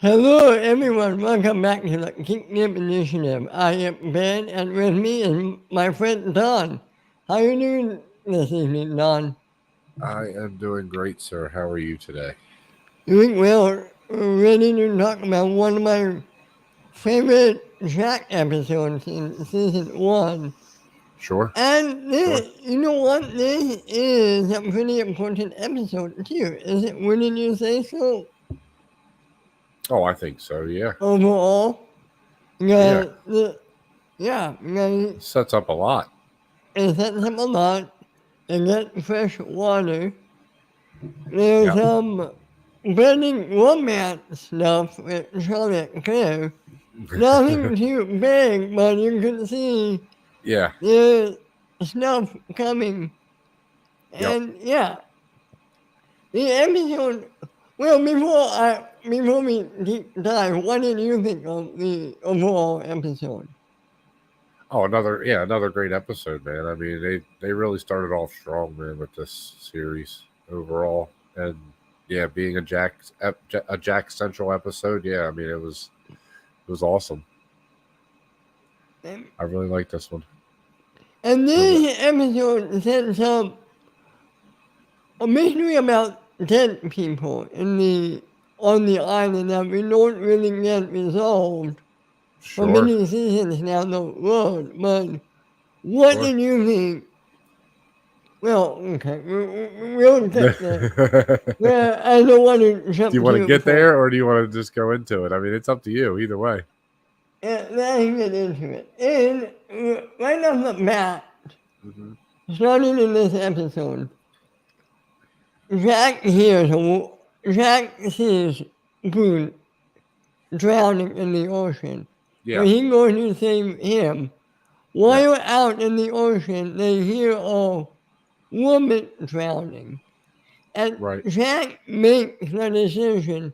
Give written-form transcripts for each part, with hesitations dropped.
Hello, everyone. Welcome back to the GeekdomInitiative. I am Ben, and with me is my friend Don. How you doing this evening, Don? I am doing great, sir. How are you today? Doing well. Ready to talk about one of my favorite Jack episodes in season one. Sure. And Sure. this, you know what? This is a pretty important episode too. Is it? Wouldn't you say so? Oh, I think so. Yeah. Overall, Yeah. yeah, yeah, Sets up a lot. it sets up a lot. They get fresh water. There's Yep. some building romance stuff with Charlotte Claire. Nothing too big, but you can see Yeah. there's stuff coming. Yep. And yeah, the episode. Well, before we deep dive, what did you think of the overall episode? Another great episode, man. I mean, they really started off strong, man, with this series overall, and yeah, being a Jack Central episode. Yeah, I mean, it was awesome. And, I really like this one. and The re- this episode sets up a mystery about dead people in the on the island that we don't really get resolved for Sure. many seasons down the road. But what Sure. did you think? Well, okay, we'll Do get there. Yeah, I don't want to you jump want to too get far. there, or do you want to just go into it? I mean, it's up to you. Either way. Let's get into it. And right off the bat, Hmm. starting in this episode, Jack sees Boone drowning in the ocean. So Yeah. he goes to save him. Yeah. While out in the ocean, they hear a woman drowning. And Right. Jack makes the decision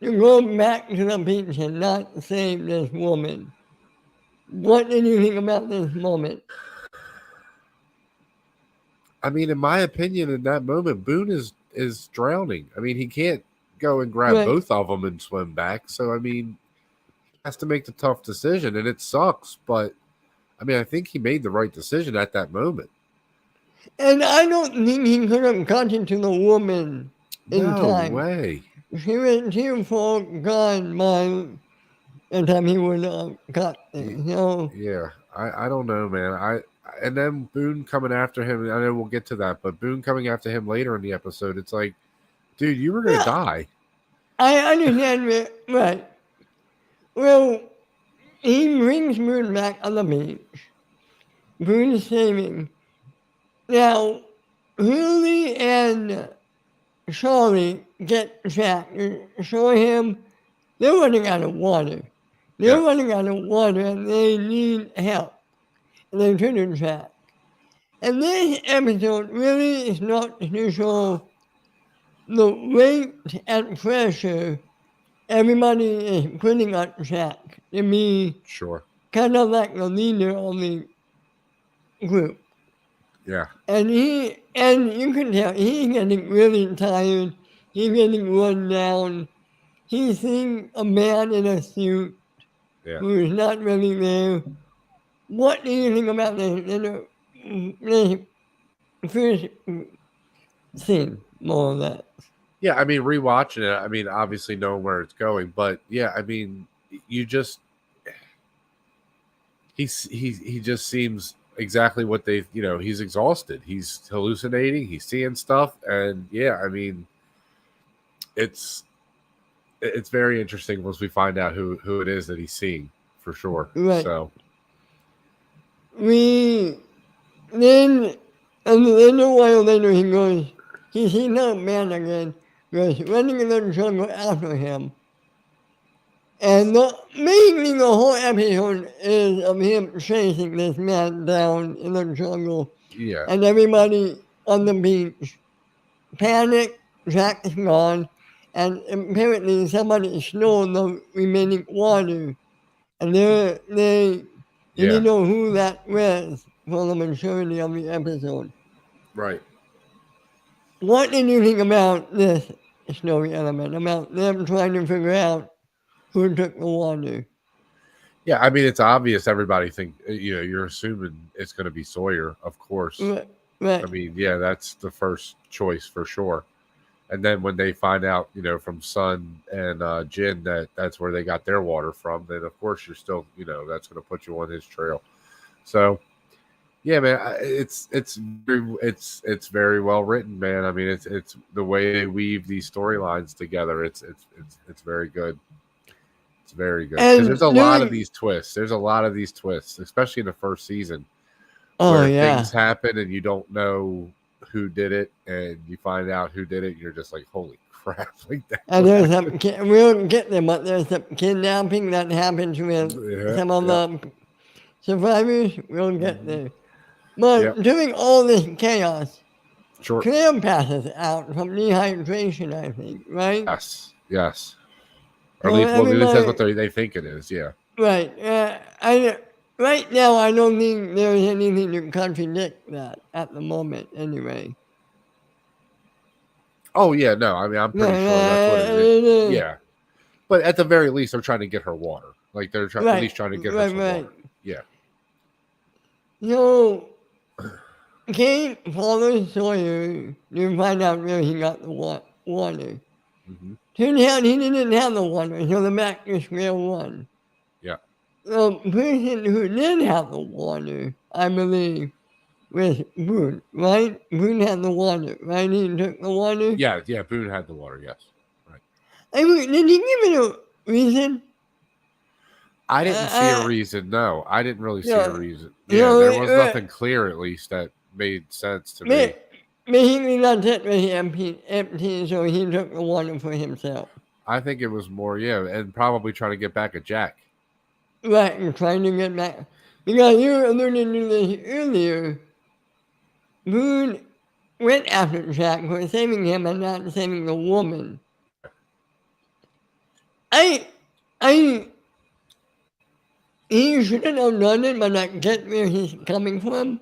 to go back to the beach and not save this woman. What did you think about this moment? I mean, in my opinion, in that moment, Boone is drowning. I mean, he can't go and grab Right. both of them and swim back. So I mean, he has to make the tough decision, and it sucks. But I mean, I think he made the right decision at that moment. And I don't think he could have gotten to the woman in No time. way. She was too far gone by the time he would have got there. Y- So, Yeah, I don't know, man. And then Boone coming after him. I know we'll get to that, but Boone coming after him later in the episode, it's like, dude, you were gonna yeah, die. I understand that. Right. Well, he brings Moon back on the beach. Boone's saving. Now, Lily and Charlie get Jack to show him they're running out of water. They're Yeah. running out of water and they need help. And they turn to Jack. And this episode really is not to show the weight and pressure everybody is putting on Jack to be Sure. kind of like the leader of the group. Yeah. And you can tell he's getting really tired. He's getting run down. He's seeing a man in a suit Yeah. who is not really there. What do you think about the first scene, more or less? Yeah, I mean, rewatching it, I mean, obviously knowing where it's going, but yeah, I mean, you just he just seems exactly what they've, he's exhausted, he's hallucinating, he's seeing stuff, and yeah, I mean, it's it's very interesting once we find out who it is that he's seeing for sure. Right. So We then, and then a while later he sees that man again, goes running in the jungle after him. And mainly the whole episode is of him chasing this man down in the jungle, yeah, and everybody on the beach panic. Jack is gone, and apparently somebody stole the remaining water, and they yeah, didn't know who that was for the majority of the episode. right. What did you think about this story element about them trying to figure out who took the water. Yeah, I mean, it's obvious. Everybody think you're assuming it's going to be Sawyer, of course. Right, right. I mean, yeah, that's the first choice for sure. And then when they find out, from Sun and Jin that that's where they got their water from, then of course you're still, that's going to put you on his trail. So yeah, man, it's very well written, man. I mean, it's the way they weave these storylines together. It's very good. It's very good because there's And a lot of doing, these twists. There's a lot of these twists, especially in the first season, oh where yeah, things happen and you don't know who did it, and you find out who did it, and you're just like, holy crap! Like that. and there's some, we don't get them, but there's some kidnapping that happens with Yeah, some of yeah, the survivors. We'll get mhm, there. But yep, during all this chaos, sure, Clem passes out from dehydration, I think, right? yes, or So at least that's what everybody, they think it is. Yeah. right? Right now, I don't think there's anything to contradict that at the moment, anyway. Oh yeah, no, I mean I'm No, pretty sure that's what it is. no, Yeah, but at the very least, they're trying to get her water. Like they're at right, least trying to get her right, some right. water. Yeah. So Kate follows Sawyer to find out where he got the water. Hmm. Turns out he didn't have the water, so the back to square one. Yeah. The person who did have the water, I believe, was Boone, right? Boone had the water, right? He took the water. Yeah. Yeah. Boone had the water. Yes. Right. I mean, did he give it a reason? I didn't see a Uh, reason. No, I didn't really see a no, reason. Yeah, no, there was nothing clear, at least, that made sense to me. maybe not that was empty, so he took the water for himself. I think it was more, yeah, and probably trying to get back at Jack. Right, and trying to get back. Because you alluded to this earlier, Boone went after Jack for saving him and not saving the woman. I, I, he shouldn't have done it, but I get where he's coming from.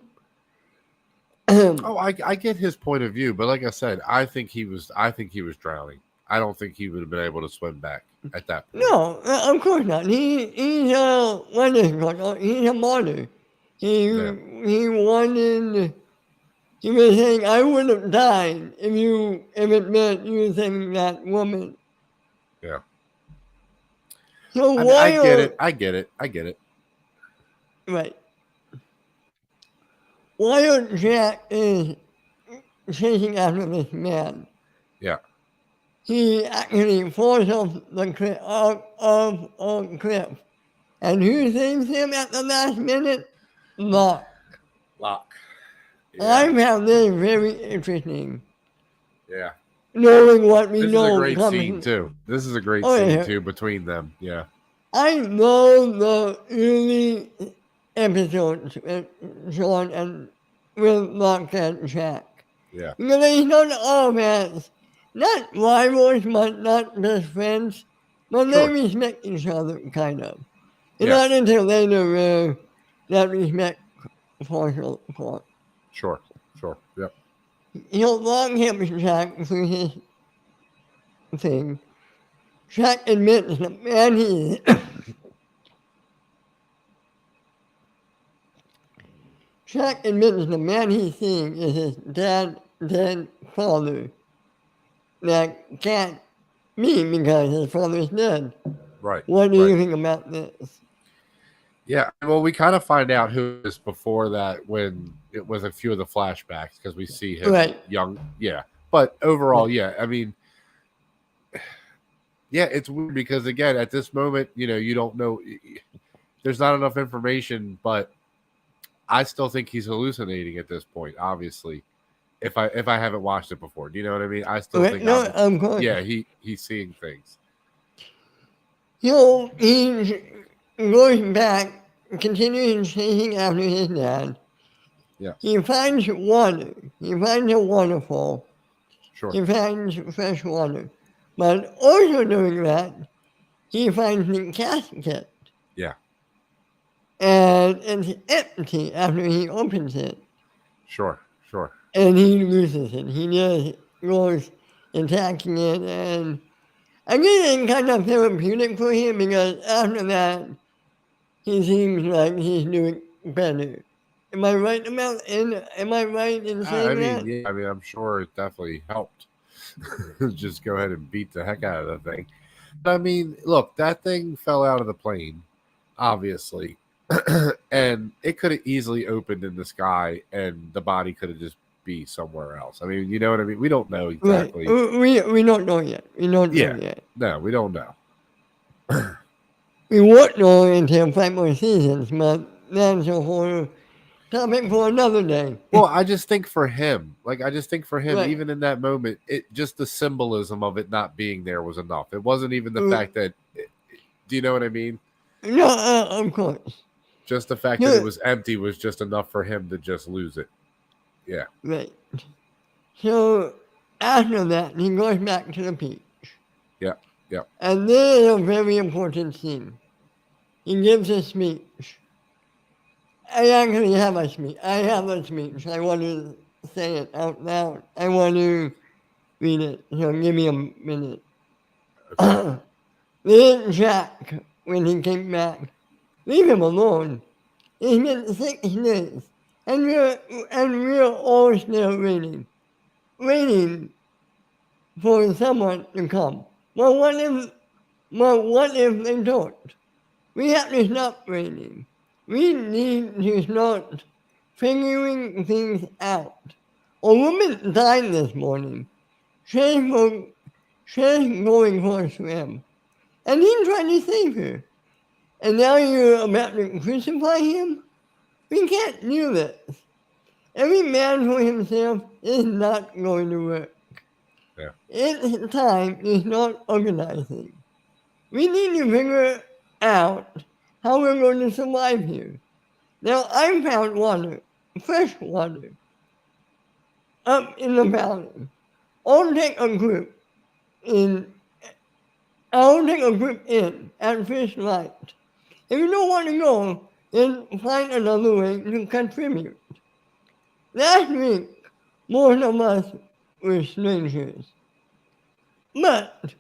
Oh, I get his point of view, but like I said, I think he was drowning. I don't think he would have been able to swim back at that point. No, of course not. He's what is it called? He's a martyr. Yeah. He wanted. He was saying, "I would have died if it meant using that woman." Yeah. So I mean, I get it. while I get it. I get it. right, while Jack is chasing after this man, Yeah. he actually falls off the cliff, off cliff. And who saves him at the last minute? Locke. Lock. I Yeah. found this very interesting, Yeah. knowing what we This is a know great comes. scene too. This is a great Oh, scene yeah. too between them. Yeah. I love the early episodes with Sean and with Locke and Jack. Yeah. Because they start off as not rivals, but not best friends, but they Sure. respect each other, kind of. And Yeah. not until later where that respect falls apart. Sure. Sure. Yep. He'll long him Jack for his thing. Jack admits the man he Jack admits the man he's seeing is his dead father. That can't be because his father's dead. Right. What do Right. you think about this? Yeah. Well, we kind of find out who is before that when it was a few of the flashbacks because we see him Right. young. Yeah. But overall, Right. yeah. I mean, yeah, it's weird because again, at this moment, you don't know. There's not enough information, but I still think he's hallucinating at this point. Obviously, if I haven't watched it before, do you know what I mean? I still Right? think, No, of course. yeah, he's seeing things. So he's going back, continuing chasing after his dad. Yeah. He finds water. He finds a waterfall. Sure. He finds fresh water. But also doing that, he finds the casket. Yeah. And it's empty after he opens it. Sure. Sure. And he loses it. He just goes attacking it, and I guess it's kind of therapeutic for him because after that, he seems like he's doing better. Am I right in I saying mean, that? yeah, I mean, I'm sure it definitely helped. Just go ahead and beat the heck out of the thing. But I mean, look, that thing fell out of the plane, obviously, and it could have easily opened in the sky, and the body could have just be somewhere else. I mean, you know what I mean? We don't know Right. exactly. We don't know yet. We don't know Yeah, yet. no, we don't know. We won't know until 5 more seasons, but that's a whole topic for another day. Well, I just think for him, Right. even in that moment, it just the symbolism of it not being there was enough. It wasn't even the Uh, fact that, do you know what I mean? no, of course. Just the fact that it No, was empty was just enough for him to just lose it. Yeah, right. So after that, he goes back to the beach. yeah, yeah. And this is a very important scene. He gives a speech. I actually have a speech. I have a speech. I want to say it out loud. I want to read it. So give me a minute. Okay. Then Jack, when he came back, leave him alone. It's been 6 days. And we're all still waiting for someone to come. Well, what if they don't? We have to stop waiting. We need to start figuring things out. A woman died this morning. She's going for a swim. And he tried to save her. And now you're about to crucify him? We can't do this. Every man for himself is not going to work. Yeah. It's time to start organizing. We need to figure out how we're going to survive here. Now, I found water, fresh water, up in the valley. I'll take a group in. I'll take a group in at first light. If you don't want to go, then find another way to contribute. Last week, most of us were strangers. But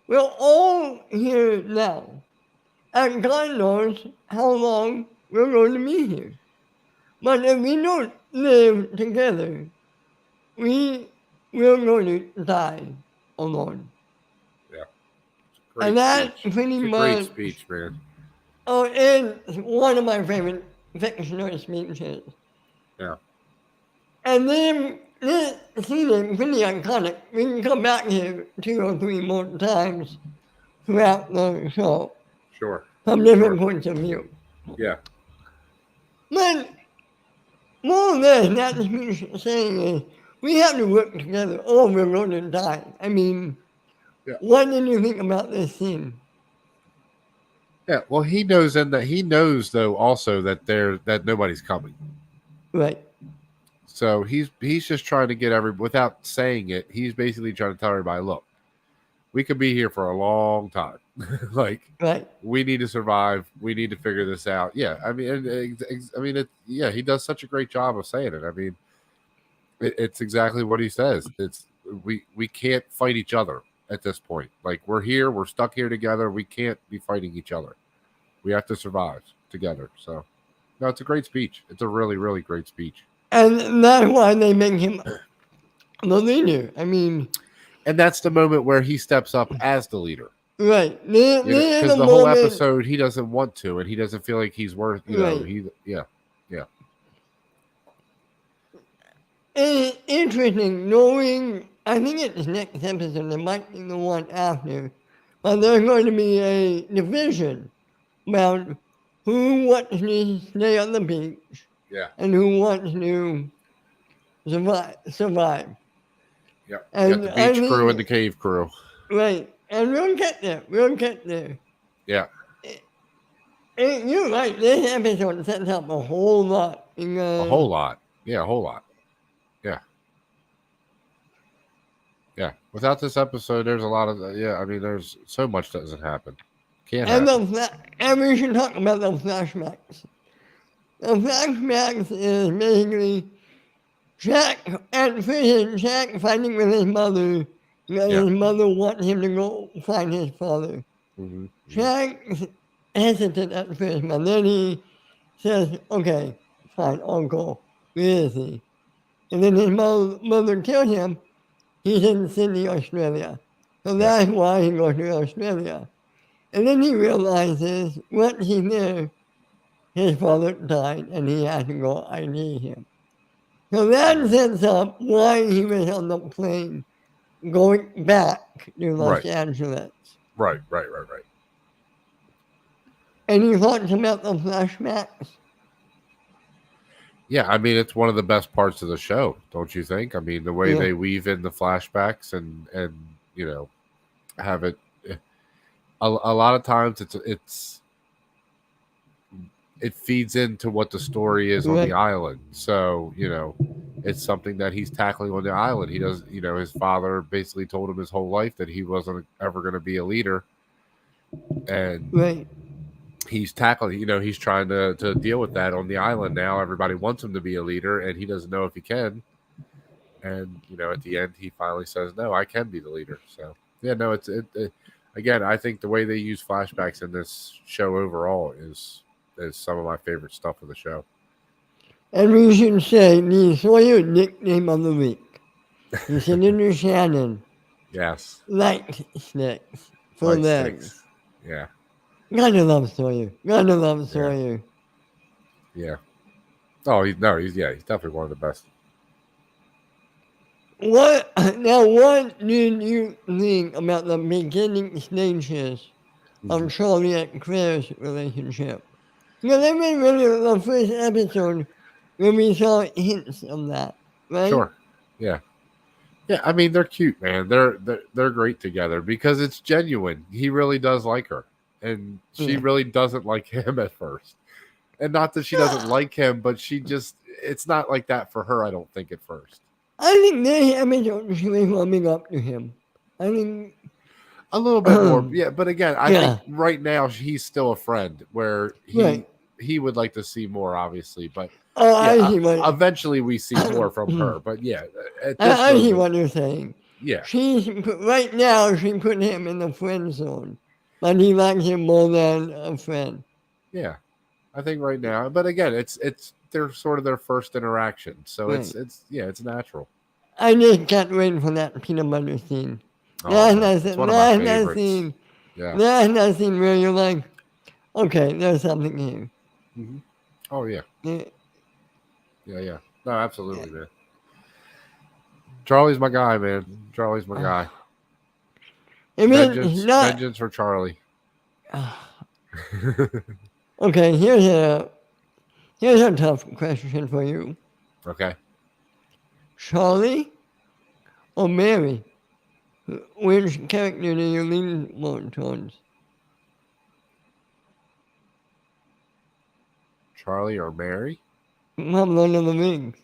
we're all here now. And God knows how long we're going to be here. But if we don't live together, we're going to die alone. Yeah. And Great that's speech. pretty It's a great much, speech, man. it's one of my favorite fictional speeches. Yeah. And then this scene is pretty iconic. We can come back here 2 or 3 more times throughout the show Sure. from different points of view. Yeah. But more or less, that speech is saying is we have to work together or we're going to die. I mean, Yeah. what did you think about this scene? Yeah. Well, he knows, and that he knows though also that nobody's coming. Right. So he's just trying to get without saying it. He's basically trying to tell everybody, look, we could be here for a long time. Like, Right. we need to survive. We need to figure this out. Yeah, I mean, yeah, he does such a great job of saying it. I mean, it's exactly what he says. It's we can't fight each other at this point. Like, we're here, we're stuck here together. We can't be fighting each other. We have to survive together. So, no, it's a great speech. It's a really, really great speech. And that's why they make him the leader. I mean, And that's the moment where he steps up as the leader. right. Because the whole episode he doesn't want to, and he doesn't feel like he's worth. Right. Yeah. It's interesting knowing, I think it's next episode, it might be the one after, but there's going to be a division about who wants to stay on the beach Yeah. and who wants to survive. Yeah. And Got the beach crew and the cave crew. Right. And we'll get there. Yeah. You're right, this episode sets up a whole lot. A whole lot. Yeah, a whole lot. Yeah. Yeah. Without this episode, there's a lot of I mean, there's so much that doesn't happen. Can't happen. And we should talk about the flashbacks. The flashbacks is basically Jack at prison, Jack fighting with his mother that Yeah. his mother wants him to go find his father. Mm-hmm. Jack's hesitant at first, but then he says, okay, fine, I'll go. Where is he? And then his mother tells him he's in Sydney, Australia. So Yeah. that's why he goes to Australia. And then he realizes once he's there, his father died and he has to go ID him. So that sets up why he was on the plane going back to Los Right. Angeles. Right. And he talks about the flashbacks. Yeah, I mean, it's one of the best parts of the show, don't you think? I mean, the way Yeah. they weave in the flashbacks and have it. A lot of times, it feeds into what the story is on the Right. island. So it's something that he's tackling on the island. He does. His father basically told him his whole life that he wasn't ever going to be a leader, and Right. he's tackling. He's trying to deal with that on the island now. Everybody wants him to be a leader, and he doesn't know if he can. And at the end, he finally says, "No, I can be the leader." So yeah, no, it again. I think the way they use flashbacks in this show overall is some of my favorite stuff of the show. And we should say the Sawyer nickname of the week. The Senator Shannon Yes, liked sticks for light legs. sticks. Yeah, Gotta love Sawyer. Gotta love Sawyer. yeah. Oh, he's definitely one of the best. What did you think about the beginning stages of Charlie and Claire's relationship? Because that was really the first episode when we saw hints of that, right? Sure. Yeah. Yeah, I mean they're cute, man. They're great together because it's genuine. He really does like her, and she Yeah. really doesn't like him at first. And not that she doesn't like him, but it's not like that for her, I don't think, at first. I think this episode she was warming up to him. I think, A little bit more, yeah. But again, I think yeah, right now he's still a friend where right. he would like to see more, obviously. But Oh, I yeah, see what eventually we see more from her. But yeah, at this I see moment, what you're saying. yeah, Right now she put him in the friend zone, but he likes him more than a friend. yeah. I think right now, but again, it's they're sort of their first interaction, so Right. it's natural. I just can't wait for that peanut butter scene. Oh man, it's one of my favorites. Yeah. That's that scene where you're like, okay, there's something here. Mm-hmm. Oh yeah. Yeah. Yeah. No, absolutely, man. Charlie's my guy, man. Charlie's my guy. I mean, it's not. Vengeance for Charlie. Okay, here's a tough question for you. Okay. Charlie or Mary? Which character do you lean more towards? Charlie or Mary? From Lord of the Rings.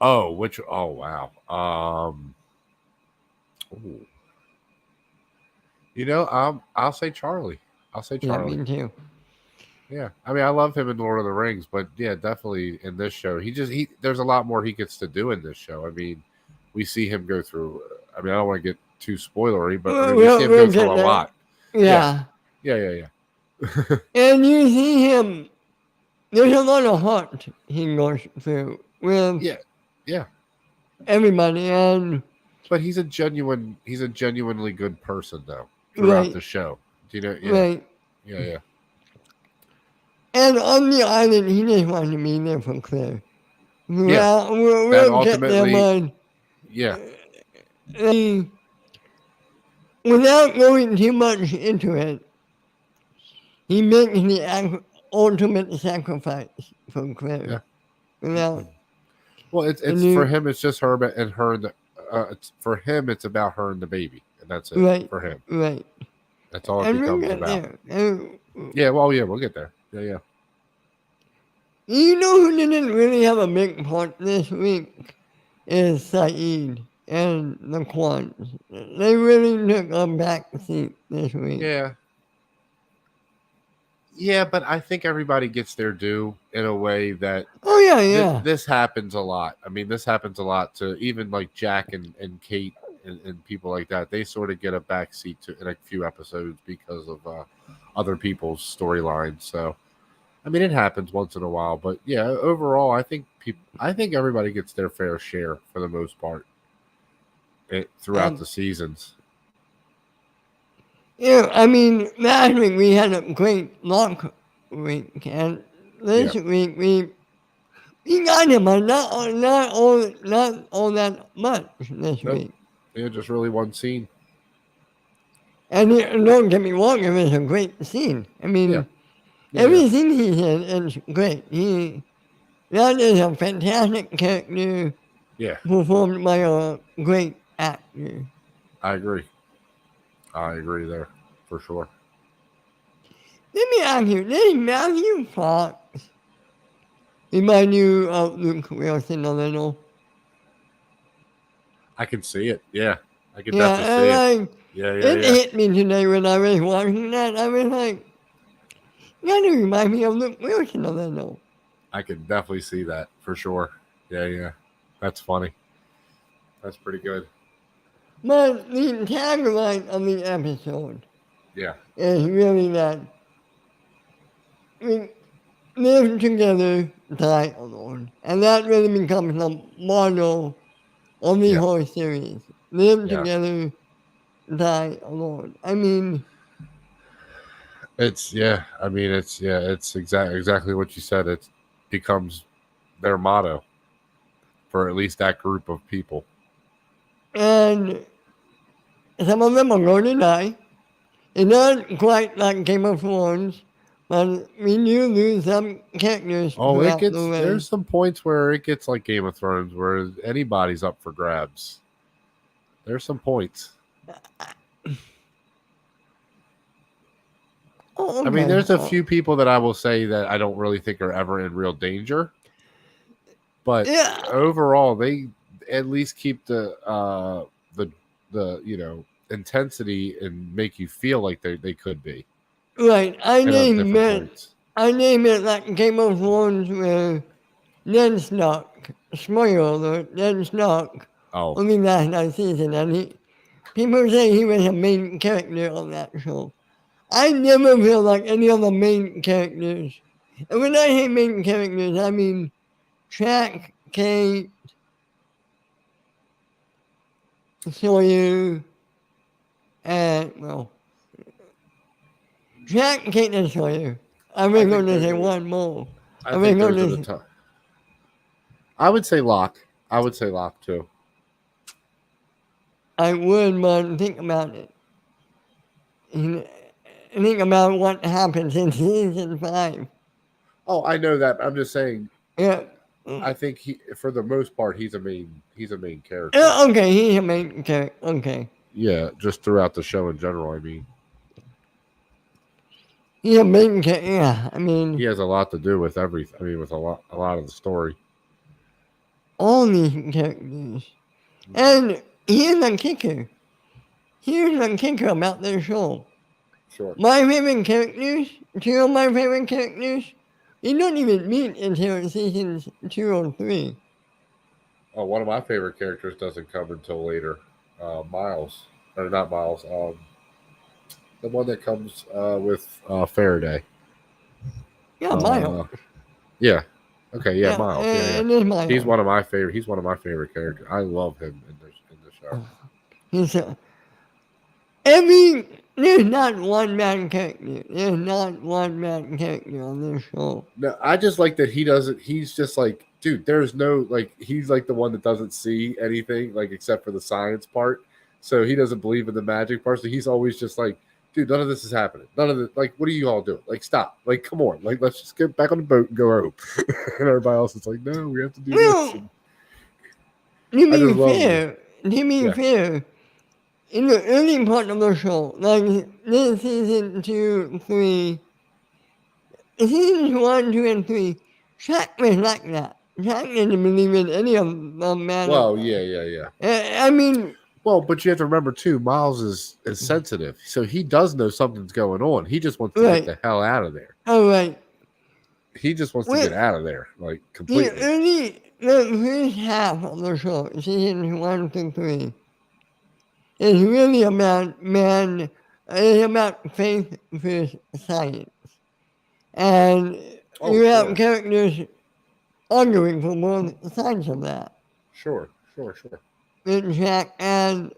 Oh, which? Oh, wow. Ooh. I'll say Charlie. I'll say Yeah, Charlie. me too. Yeah, I mean, I love him in Lord of the Rings, but yeah, definitely in this show, there's a lot more he gets to do in this show. I mean, we see him go through. I mean, I don't want to get too spoilery, but I mean, we see him go through a lot. Yeah. Yeah. And you see him. There's a lot of heart he goes through with yeah. everybody, and But he's a genuinely good person though throughout the show. Do you know? Yeah. Right. Yeah. And on the island, he just wanted to be there for Claire. Yeah. We'll get there, man. Yeah. Without going too much into it, he makes the ultimate sacrifice for Claire. Yeah. Without, well, it's for him. It's just her and her. For him, it's about her and the baby, and that's it. Right. For him. Right. That's all it becomes about. Yeah. Well, yeah, we'll get there. Yeah. You know who didn't really have a big part this week is Saeed and the Quants. They really took a back seat this week. Yeah. Yeah, but I think everybody gets their due in a way that Oh yeah, yeah. this happens a lot. I mean, this happens a lot to even like Jack and Kate and people like that. They sort of get a backseat to in a few episodes because of other people's storylines. So, I mean, it happens once in a while, but yeah, overall, I think everybody gets their fair share for the most part throughout Um, the seasons. yeah, I mean, last week we had a great luck week, and Yeah, this week we got him, but not all that much this nope. week. Yeah, just really one scene. And don't get me wrong, it was a great scene. I Yeah, mean, yeah, yeah, everything he did is great. That is a fantastic character yeah. performed by a great actor. I agree. I agree there for sure. Let me ask you, does Matthew Fox remind you of Luke Wilson a little? I can see it. Yeah, I can Yeah, definitely see it. and like, Yeah, yeah, it yeah. hit me today when I was watching that. I was like, you kind of remind me of Luke Wilson a little. I can definitely see that for sure. Yeah, yeah. That's funny. That's pretty good. But the tagline of the episode Yeah, is really that we live together, die alone. And that really becomes the motto of the yeah, whole series. Live yeah. together, die alone. I mean, It's yeah. I mean, it's yeah. It's exactly what you said. It becomes their motto for at least that group of people. and some of them are going to die. It's not quite like Game of Thrones, but we do lose some characters Oh, it throughout the gets way. there's some points where it gets like Game of Thrones, where anybody's up for grabs. There's some points. Oh, I mean, okay. there's a few people that I will say that I don't really think are ever in real danger, but Yeah, overall, they at least keep the intensity and make you feel like they could be right. at different points. I name it like Game of Thrones where Ned Stark, spoiler alert, Ned Stark Oh, only last night season, and people say he was a main character on that show. I never feel like any of the main characters, and when I say main characters, I mean Jack, Kate, Sawyer, and, well, Jack, Kate, and Sawyer. I I was going think to those say are one more. I I was think going those are to the say, top. I would say Locke. I would say Locke too. I would, but think about it. You think about what happens in season 5. Oh, I know that. I'm just saying. Yeah. I think for the most part, he's a main character. Yeah, okay, he's a main character. Okay. Yeah, just throughout the show in general. I mean, He's a main character. Yeah, I he mean, has a lot to do with everything. I mean, with a lot of the story. all these characters. And here's the kicker. Here's the kicker about this show. Sure. My favorite characters, two of my favorite characters, they don't even meet until seasons 2 or 3. Oh, one of my favorite characters doesn't come until later. Miles, or not Miles. The one that comes with Faraday. Yeah, Miles. Uh, yeah. Okay. Yeah, Yeah, Miles. Yeah, yeah. and there's Miles. He's one of my favorite. He's one of my favorite characters. I love him in the show. He's there's not one bad character. There's not one bad character on this show. No, I just like that he doesn't. He's just like, dude. There's no like. He's like the one that doesn't see anything, like except for the science part. So he doesn't believe in the magic part. So he's always just like, dude, none of this is happening. None of it. Like, what are you all doing? Like, stop. Like, come on. Like, let's just get back on the boat and go home. And everybody else is like, no, we have to do this. Well, And to I just be love him. fair, Yeah. in the early part of the show, like this season 2, 3, seasons 1, 2, and 3, Shaq was like that. Shaq didn't believe in any of the magic. Well, yeah, yeah, yeah. I mean, Well, but you have to remember too, Miles is sensitive, so he does know something's going on. He just wants to get the hell out of there. All right. He just wants to get out of there, like completely. The first half of the show, seasons 1 to 3, is really about it's about faith versus science. And you have characters arguing for both sides of that. Sure. In Jack and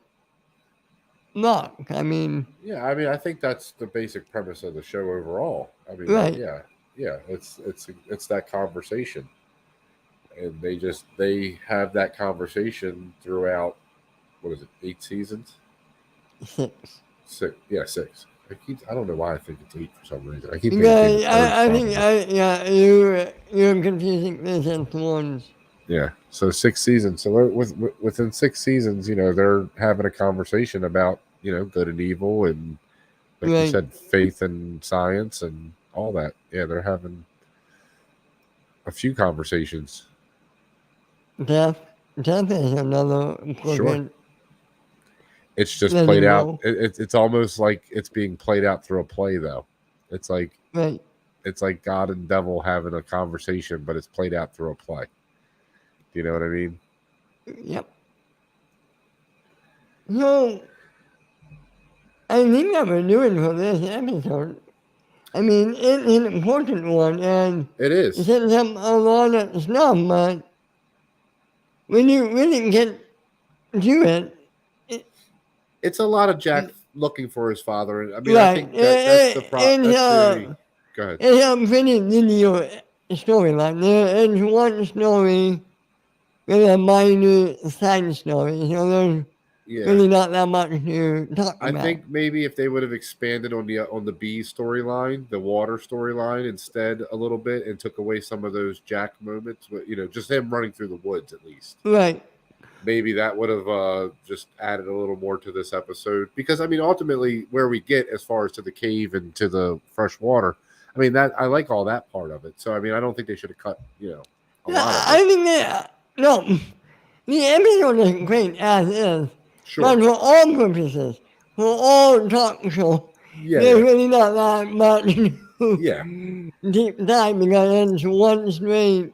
Mark, I mean. Yeah, I mean, I think that's the basic premise of the show overall. I mean, right. Yeah, it's that conversation, and they have that conversation throughout. What is it? 8 seasons? 6. 6. Yeah, 6. I don't know why I think it's 8 for some reason. I keep thinking you're confusing this into ones. Yeah, so 6 seasons. So within 6 seasons, they're having a conversation about good and evil, and like you said, faith and science and all that. Yeah, they're having a few conversations. Death is another important. Sure. It's just played out. It's almost like it's being played out through a play, though. It's like it's like God and devil having a conversation, but it's played out through a play. Do you know what I mean? Yep. So, I think that we're doing for this episode. I mean, it's an important one, and it is. It sets up a lot of stuff, but when you really get to it, it's a lot of Jack looking for his father. I mean, I think that's the problem. Go ahead. It's a pretty linear storyline. It's one story with a minor side story, so there's really not that much to talk about. I think maybe if they would have expanded on the bee storyline, the water storyline instead a little bit, and took away some of those Jack moments, just him running through the woods at least. Right. Maybe that would have just added a little more to this episode, because I mean, ultimately, where we get as far as to the cave and to the fresh water, I mean, that I like all that part of it. So I mean, I don't think they should have cut a lot of it. I think the episode is great as is. Sure. But for all purposes, for all talk show, there's really not that much deep dive, because it's one straight,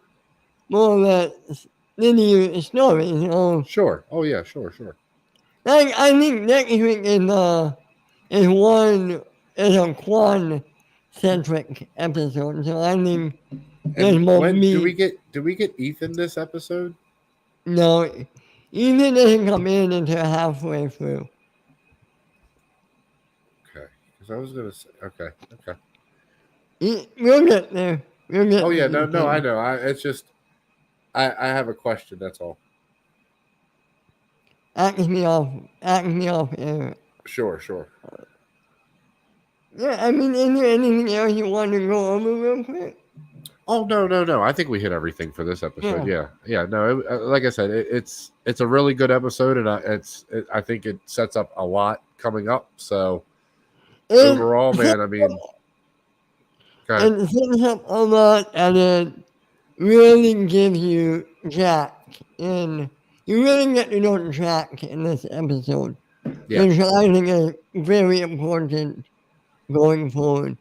more or less linear story. Sure. Oh yeah. Sure. Like, I think next week is a Quan-centric episode, so I think there's more meat. Do we get Ethan this episode? No, Ethan doesn't come in until halfway through. Okay, because I was gonna say okay. We'll get there. Oh yeah, no, I know. It's just I have a question. That's all. Ask me off air. Sure. Yeah, I mean, is there anything else you want to go over real quick? Oh no! I think we hit everything for this episode. Yeah. No, like I said, it's a really good episode, and I think it sets up a lot coming up. So overall, man, I mean, it sets up a lot, and it really gives you Jack, and you really get to know Jack in this episode, which I think is very important going forward.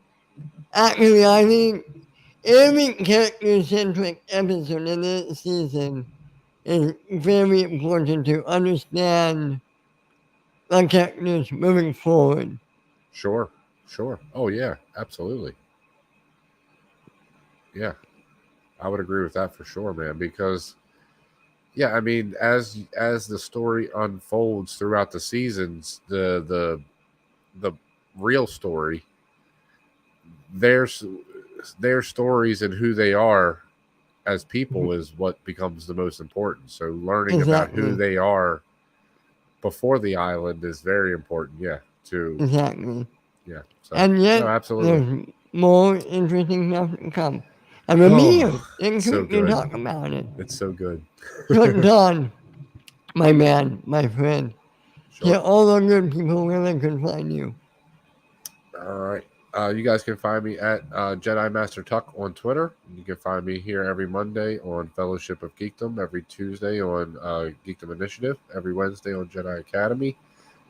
Actually, I think every character-centric episode in this season is very important to understand the characters moving forward. Sure. Oh, yeah, absolutely. Yeah, I would agree with that for sure, man, because, yeah, I mean, as the story unfolds throughout the seasons, the real story, their stories and who they are as people is what becomes the most important. So learning about who they are before the island is very important. Yeah. Exactly. Yeah. So, and yet, absolutely. There's more interesting stuff to come. And Ramiro, you talk about it. It's so good. So Don, my man, my friend, all the good people where they can find you. All right. You guys can find me at Jedi Master Tuck on Twitter. You can find me here every Monday on Fellowship of Geekdom, every Tuesday on Geekdom Initiative, every Wednesday on Jedi Academy,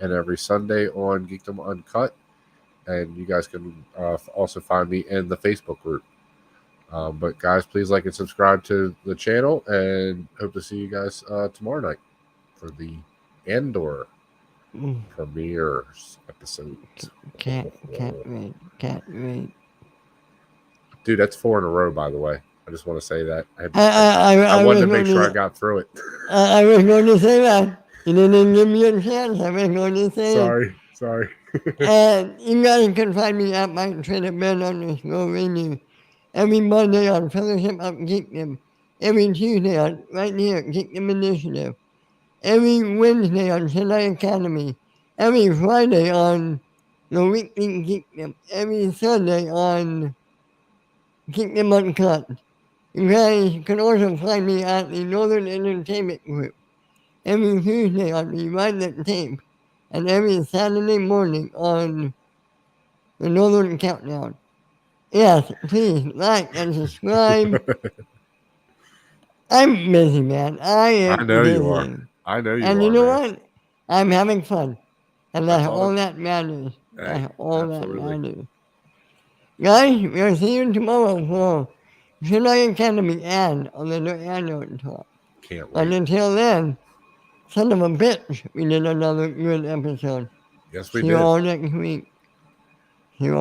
and every Sunday on Geekdom Uncut. And you guys can also find me in the Facebook group. But guys, please like and subscribe to the channel, and hope to see you guys tomorrow night for the Andor premieres episode. Can't wait. Dude, that's 4 in a row, by the way. I just want to say that. I wanted to was make sure going I got through it. I was going to say that. You didn't give me a chance. I was going to say it. Sorry. And you guys can find me at my Twitter _radio every Monday on Fellowship of Geekdom, every Tuesday on right here at Geekdom Initiative, every Wednesday on Jedi Academy, every Friday on the Weekly Geekdom, every Sunday on Geekdom Uncut. You guys can also find me at the Northern Entertainment Group every Tuesday on Rewind the Tape, and every Saturday morning on the Northern Countdown. Yes, please like and subscribe. I'm busy, man. I am I know busy. you are. I know you and are, you know man. what? I'm having fun. And that's all it. that matters. Hey, That's all absolutely. that matters. Guys, we'll see you tomorrow for Jedi Academy and on the annual talk. Can't And wait. until then, son of a bitch, we did another good episode. Yes, we See you did. all next week. See you all.